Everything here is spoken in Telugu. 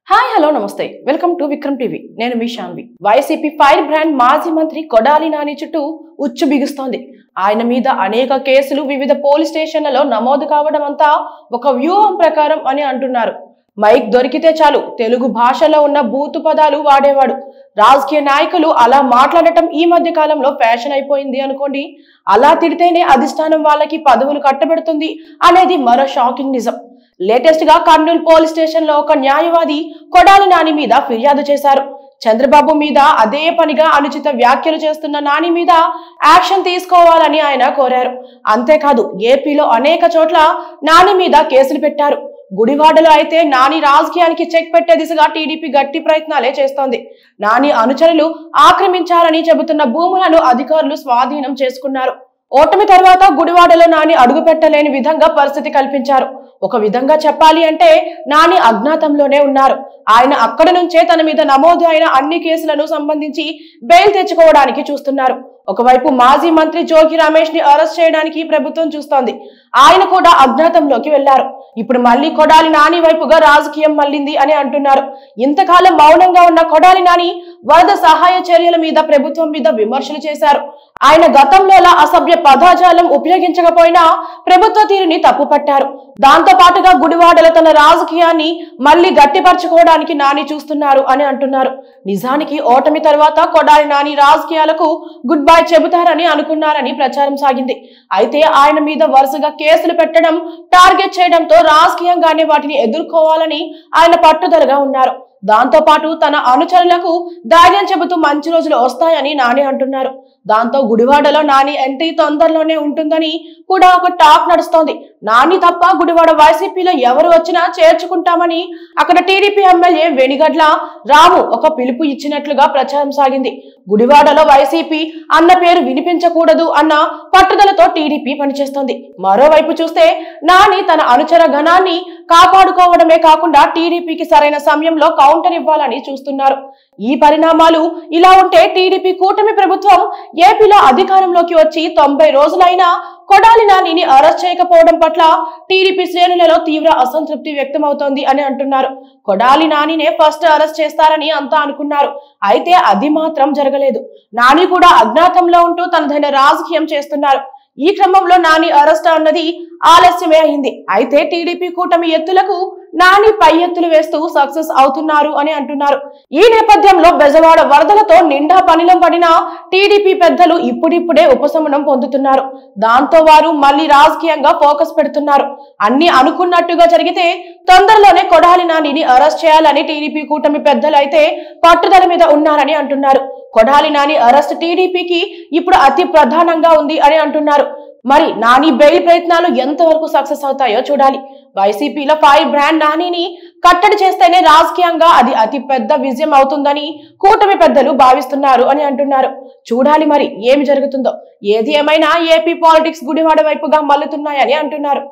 హాయ్ హలో నమస్తే వెల్కమ్ టు విక్రమ్ టీవీ నేను మీ శాన్వి. వైసీపీ ఫైర్ బ్రాండ్ మాజీ మంత్రి కొడాలి నాని చుట్టూ ఉచ్చు బిగుస్తోంది. ఆయన మీద అనేక కేసులు వివిధ పోలీస్ స్టేషన్లలో నమోదు కావడం అంతా ఒక వ్యూహం ప్రకారం అని అంటున్నారు. మైక్ దొరికితే చాలు తెలుగు భాషలో ఉన్న బూతు పదాలు వాడేవాడు. రాజకీయ నాయకులు అలా మాట్లాడటం ఈ మధ్య కాలంలో ఫ్యాషన్ అయిపోయింది అనుకోండి. అలా తిడితేనే అధిష్టానం వాళ్ళకి పదవులు కట్టబెడుతుంది అనేది మరో షాకింగ్ నిజం. లేటెస్ట్ గా కర్నూలు పోలీస్ స్టేషన్ లో ఒక న్యాయవాది కొడాలి నాని మీద ఫిర్యాదు చేశారు. చంద్రబాబు మీద అదే పనిగా అనుచిత వ్యాఖ్యలు చేస్తున్న నాని మీద యాక్షన్ తీసుకోవాలని ఆయన కోరారు. అంతేకాదు ఏపీలో అనేక చోట్ల నాని మీద కేసులు పెట్టారు. గుడివాడలో అయితే నాని రాజకీయానికి చెక్ పెట్టే దిశగా టీడీపీ గట్టి ప్రయత్నాలే చేస్తోంది. నాని అనుచరులు ఆక్రమించారని చెబుతున్న భూములను అధికారులు స్వాధీనం చేసుకున్నారు. ఓటమి తర్వాత గుడివాడలో నాని అడుగు పెట్టలేని విధంగా పరిస్థితి కల్పించారు. ఒక విధంగా చెప్పాలి అంటే నాని అజ్ఞాతంలోనే ఉన్నారు. ఆయన అక్కడి నుంచే తన మీద నమోదు అయిన అన్ని కేసులను సంబంధించి బెయిల్ తెచ్చుకోవడానికి చూస్తున్నారు. ఒకవైపు మాజీ మంత్రి జోగి రమేష్ ని అరెస్ట్ చేయడానికి ప్రభుత్వం చూస్తోంది. ఆయన కూడా అజ్ఞాతంలోకి వెళ్లారు. ఇప్పుడు మళ్ళీ కొడాలి నాని వైపుగా రాజకీయం మళ్ళింది అని అంటున్నారు. ఇంతకాలం మౌనంగా ఉన్న కొడాలి నాని వరద సహాయ చర్యల మీద ప్రభుత్వం మీద విమర్శలు చేశారు. ఆయన గతంలోలా అసభ్య పదజాలం ఉపయోగించకపోయినా ప్రభుత్వ తీరుని తప్పుపట్టారు. దాంతో పాటుగా గుడివాడలో తన రాజకీయాన్ని మళ్ళీ గట్టిపరచుకోవడానికి నాని చూస్తున్నారు అని అంటున్నారు. నిజానికి ఓటమి తర్వాత కొడాలి నాని రాజకీయాలకు గుడ్ బై చెబుతారని అనుకున్నారని ప్రచారం సాగింది. అయితే ఆయన మీద వరుసగా కేసులు పెట్టడం, టార్గెట్ చేయడంతో రాజకీయంగానే వాటిని ఎదుర్కోవాలని ఆయన పట్టుదలగా ఉన్నారు. దాంతో పాటు తన అనుచరులకు ధైర్యం చెబుతూ మంచి రోజులు వస్తాయని నాని అంటున్నారు. దాంతో గుడివాడలో నాని ఎంట్రీ తొందరలోనే ఉంటుందని కూడా ఒక టాక్ నడుస్తోంది. నాని తప్ప గుడివాడ వైసీపీలో ఎవరు వచ్చినా చేర్చుకుంటామని అక్కడ టీడీపీ ఎమ్మెల్యే వెనిగడ్ల రాము ఒక పిలుపు ఇచ్చినట్లుగా ప్రచారం సాగింది. గుడివాడలో వైసీపీ అన్న పేరు వినిపించకూడదు అన్న పట్టుదలతో టీడీపీ పనిచేస్తోంది. మరోవైపు చూస్తే నాని తన అనుచర గణాన్ని కాపాడుకోవడమే కాకుండా టీడీపీకి సరైన సమయంలో కౌంటర్ ఇవ్వాలని చూస్తున్నారు. ఈ పరిణామాలు ఇలా ఉంటే టీడీపీ కూటమి ప్రభుత్వం ఏపీలో అధికారంలోకి వచ్చి 90 రోజులైనా కొడాలి నానిని అరెస్ట్ చేయకపోవడం పట్ల టీడీపీ శ్రేణులలో తీవ్ర అసంతృప్తి వ్యక్తమవుతోంది అని అంటున్నారు. కొడాలి నానినే ఫస్ట్ అరెస్ట్ చేస్తారని అంతా అనుకున్నారు. అయితే అది మాత్రం జరగలేదు. నాని కూడా అజ్ఞాతంలో ఉంటూ తనదైన రాజకీయం చేస్తున్నారు. ఈ క్రమంలో నాని అరెస్ట్ అన్నది ఆలస్యమే అయింది. అయితే టీడీపీ కూటమి ఎత్తులకు నాని పై ఎత్తులు వేస్తూ సక్సెస్ అవుతున్నారు అని అంటున్నారు. ఈ నేపథ్యంలో బెజవాడ వరదలతో నిండా పనిలం పడిన టీడీపీ పెద్దలు ఇప్పుడిప్పుడే ఉపశమనం పొందుతున్నారు. దాంతో వారు మళ్ళీ రాజకీయంగా ఫోకస్ పెడుతున్నారు. అన్ని అనుకున్నట్టుగా జరిగితే తొందరలోనే కొడాలి నానిని అరెస్ట్ చేయాలని టీడీపీ కూటమి పెద్దలు అయితే పట్టుదల మీద ఉన్నారని అంటున్నారు. కొడాలి నాని అరెస్ట్ టీడీపీకి ఇప్పుడు అతి ప్రధానంగా ఉంది అని అంటున్నారు. మరి నాని బెయిల్ ప్రయత్నాలు ఎంతవరకు సక్సెస్ అవుతాయో చూడాలి. వైసీపీలో ఫైర్ బ్రాండ్ నానిని కట్టడి చేస్తేనే రాజకీయంగా అది అతి పెద్ద విజయం అవుతుందని కూటమి పెద్దలు భావిస్తున్నారు అని అంటున్నారు. చూడాలి మరి ఏమి జరుగుతుందో. ఏది ఏమైనా ఏపీ పాలిటిక్స్ గుడివాడ వైపుగా మల్లుతున్నాయని అంటున్నారు.